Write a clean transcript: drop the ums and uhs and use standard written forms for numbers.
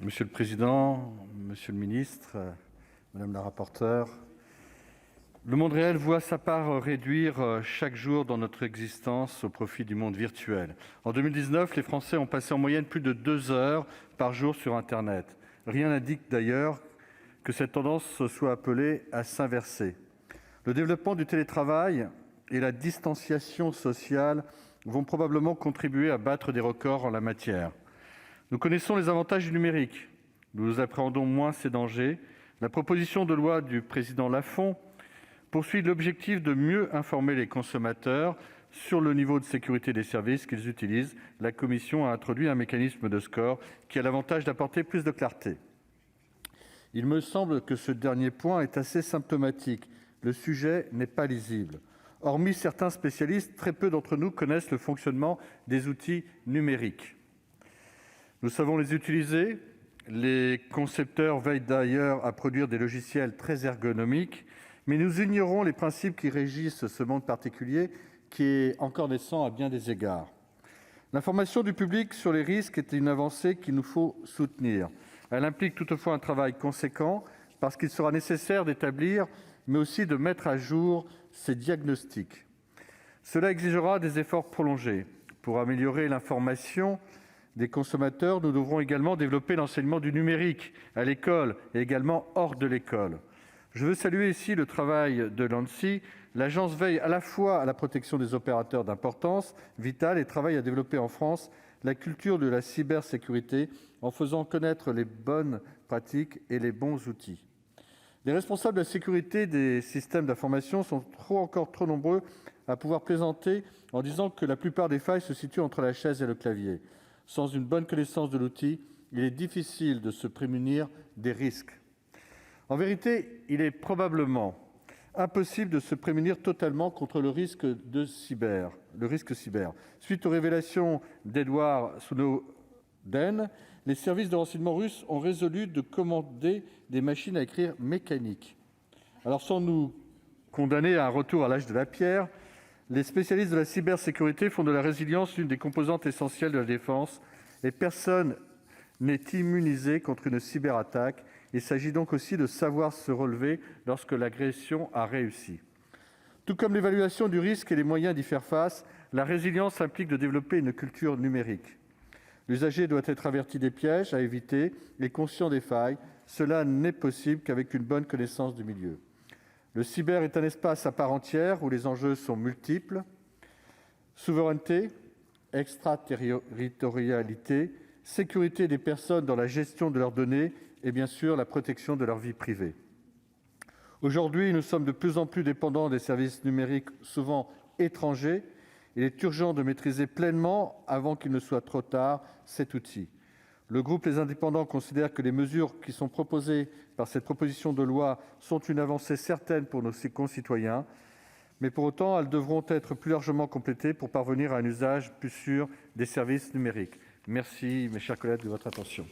Monsieur le président, monsieur le ministre, madame la rapporteure, le monde réel voit sa part réduire chaque jour dans notre existence au profit du monde virtuel. En 2019, les Français ont passé en moyenne plus de 2 heures par jour sur internet. Rien n'indique d'ailleurs que cette tendance soit appelée à s'inverser. Le développement du télétravail et la distanciation sociale vont probablement contribuer à battre des records en la matière. Nous connaissons les avantages du numérique. Nous appréhendons moins ses dangers. La proposition de loi du président Lafon poursuit l'objectif de mieux informer les consommateurs sur le niveau de sécurité des services qu'ils utilisent. La commission a introduit un mécanisme de score qui a l'avantage d'apporter plus de clarté. Il me semble que ce dernier point est assez symptomatique. Le sujet n'est pas lisible. Hormis certains spécialistes, très peu d'entre nous connaissent le fonctionnement des outils numériques. Nous savons les utiliser. Les concepteurs veillent d'ailleurs à produire des logiciels très ergonomiques, mais nous ignorons les principes qui régissent ce monde particulier qui est encore naissant à bien des égards. L'information du public sur les risques est une avancée qu'il nous faut soutenir. Elle implique toutefois un travail conséquent parce qu'il sera nécessaire d'établir, mais aussi de mettre à jour ces diagnostics. Cela exigera des efforts prolongés. Pour améliorer l'information des consommateurs, nous devrons également développer l'enseignement du numérique à l'école et également hors de l'école. Je veux saluer ici le travail de l'ANSSI. L'agence veille à la fois à la protection des opérateurs d'importance vitale et travaille à développer en France la culture de la cybersécurité en faisant connaître les bonnes pratiques et les bons outils. Les responsables de la sécurité des systèmes d'information sont encore trop nombreux à pouvoir plaisanter en disant que la plupart des failles se situent entre la chaise et le clavier. Sans une bonne connaissance de l'outil, il est difficile de se prémunir des risques. En vérité, il est probablement impossible de se prémunir totalement contre le risque cyber. Suite aux révélations d'Edward Snowden, les services de renseignement russes ont résolu de commander des machines à écrire mécaniques. Alors, sans nous condamner à un retour à l'âge de la pierre, les spécialistes de la cybersécurité font de la résilience l'une des composantes essentielles de la défense et personne n'est immunisé contre une cyberattaque. Il s'agit donc aussi de savoir se relever lorsque l'agression a réussi. Tout comme l'évaluation du risque et les moyens d'y faire face, la résilience implique de développer une culture numérique. L'usager doit être averti des pièges à éviter et conscient des failles. Cela n'est possible qu'avec une bonne connaissance du milieu. Le cyber est un espace à part entière où les enjeux sont multiples. Souveraineté, extraterritorialité, sécurité des personnes dans la gestion de leurs données et bien sûr la protection de leur vie privée. Aujourd'hui, nous sommes de plus en plus dépendants des services numériques, souvent étrangers. Il est urgent de maîtriser pleinement, avant qu'il ne soit trop tard, cet outil. Le groupe Les Indépendants considère que les mesures qui sont proposées par cette proposition de loi sont une avancée certaine pour nos concitoyens, mais pour autant, elles devront être plus largement complétées pour parvenir à un usage plus sûr des services numériques. Merci, mes chers collègues, de votre attention.